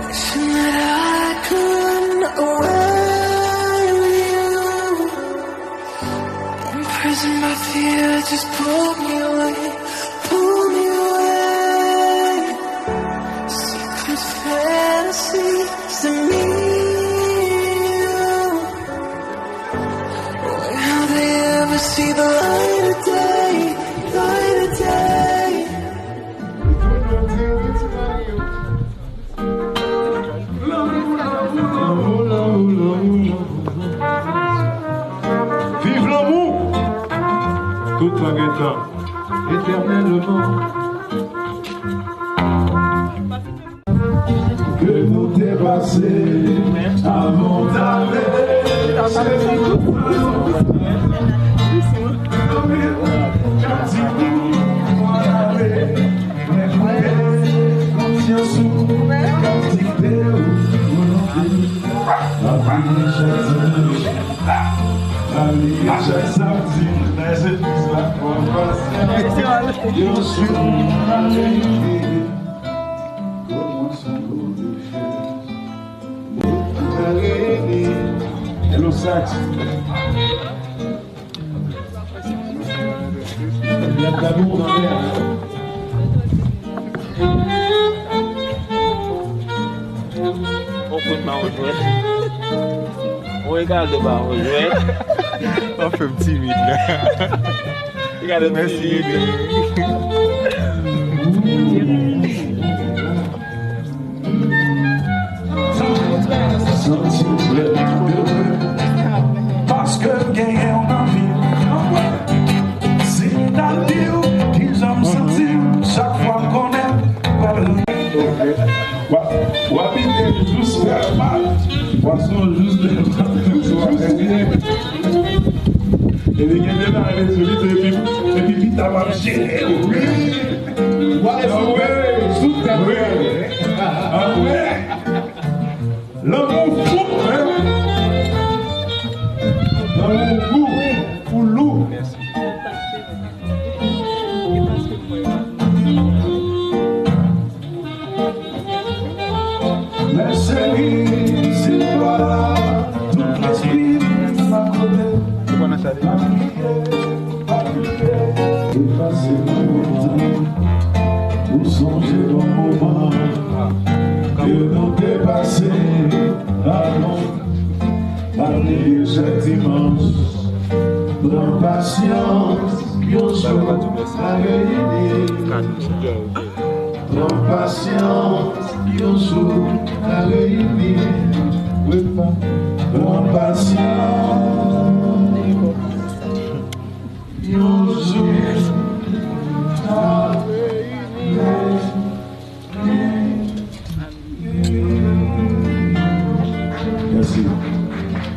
Wishing that I could run away with you. Imprisoned by fear, just pull me away, pull me away. Secret fantasies of me. Will they ever see the light of day, light of day? Vive l'amour, toute la guetta, éternellement. Que nous dépasser avant d'arriver. Hello, Sax. Il y a de l'amour dans l'air. On peut pas en jouer. On regarde pas en jouer. On fait un petit vide là. Regarde, Merci. Parce que gagner on en vit. C'est-à-dire qu'ils ont senti chaque fois qu'on est. Wapite juste faire mal. Poisson juste et les gars de là, elle est solide et puis vite à marcher. Oui. Ouais, sous ta ah ouais. L'amour fou, hein. L'amour fou, pour loup. Merci. Mais chérie, c'est toi, tout l'esprit m'a côté. Effacer mon temps, pour songer au moment que nous dépasser avant, parler chaque dimanche. Prends patience, bien sûr, à réunir. Prends patience, bien sûr, à réunir. Oui, prends patience, bien sûr, à réunir. Merci.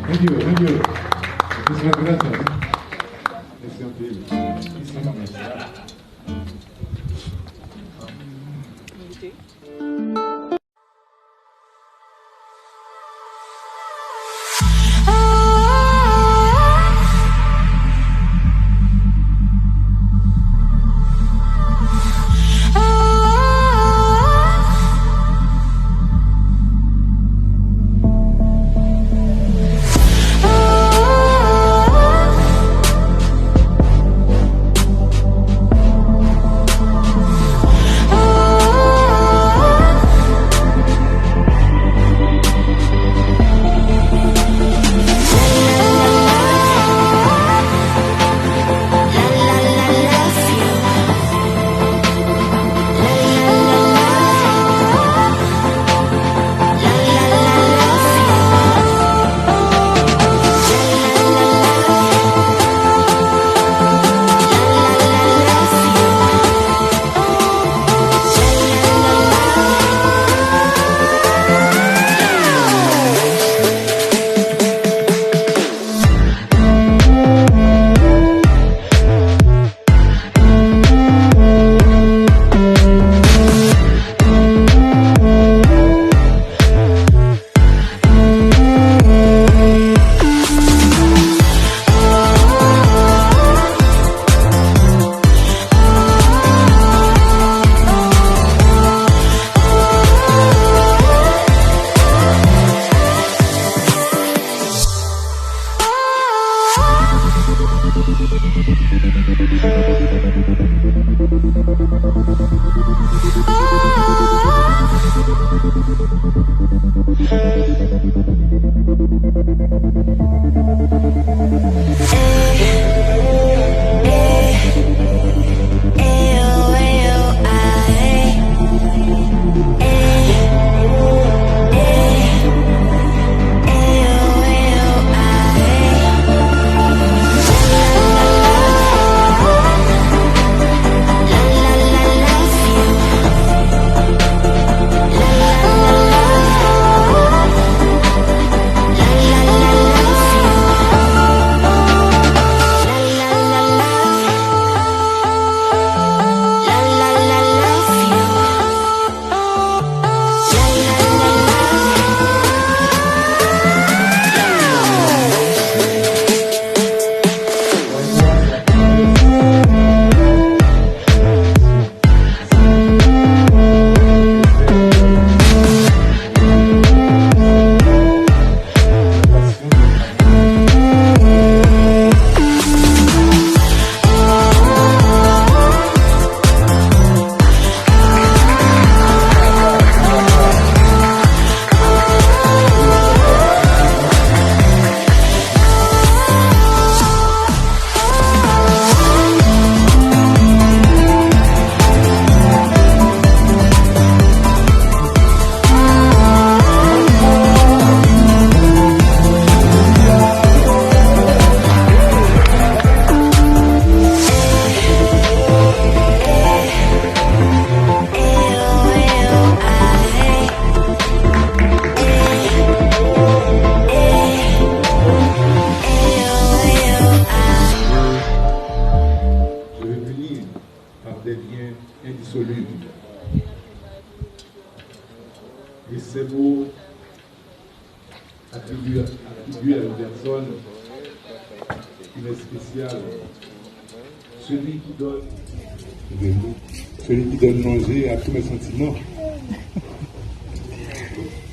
Thank you, thank you. Muchísimas gracias. Es increíble. Et ces mots attribués à une personne qui est spéciale. Celui qui donne manger à tous mes sentiments.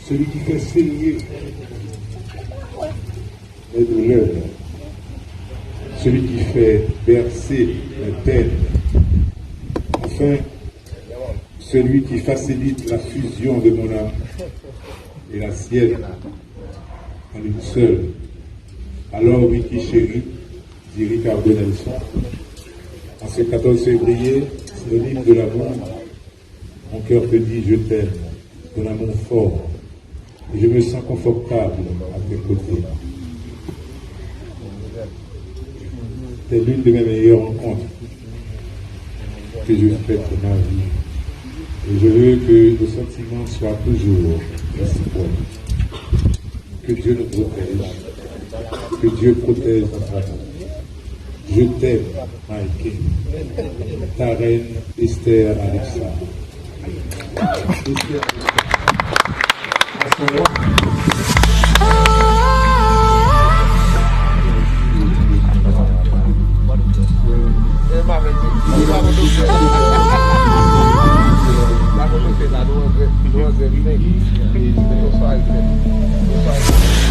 Celui qui fait saigner mes douleurs. Celui qui fait bercer mes peines. Enfin, celui qui facilite la fusion de mon âme et la sienne en une seule. Alors, oui, qui chérit, dit Ricardo Nelson. En ce 14 février, synonyme de l'amour, mon cœur te dit je t'aime, ton amour fort, et je me sens confortable à tes côtés. C'est l'une de mes meilleures rencontres que je fais pour ma vie. Et je veux que le sentiment soit toujours réciproque. Que Dieu nous protège. Que Dieu protège notre amour. Je t'aime, Mike. Ta reine Esther Alexa. La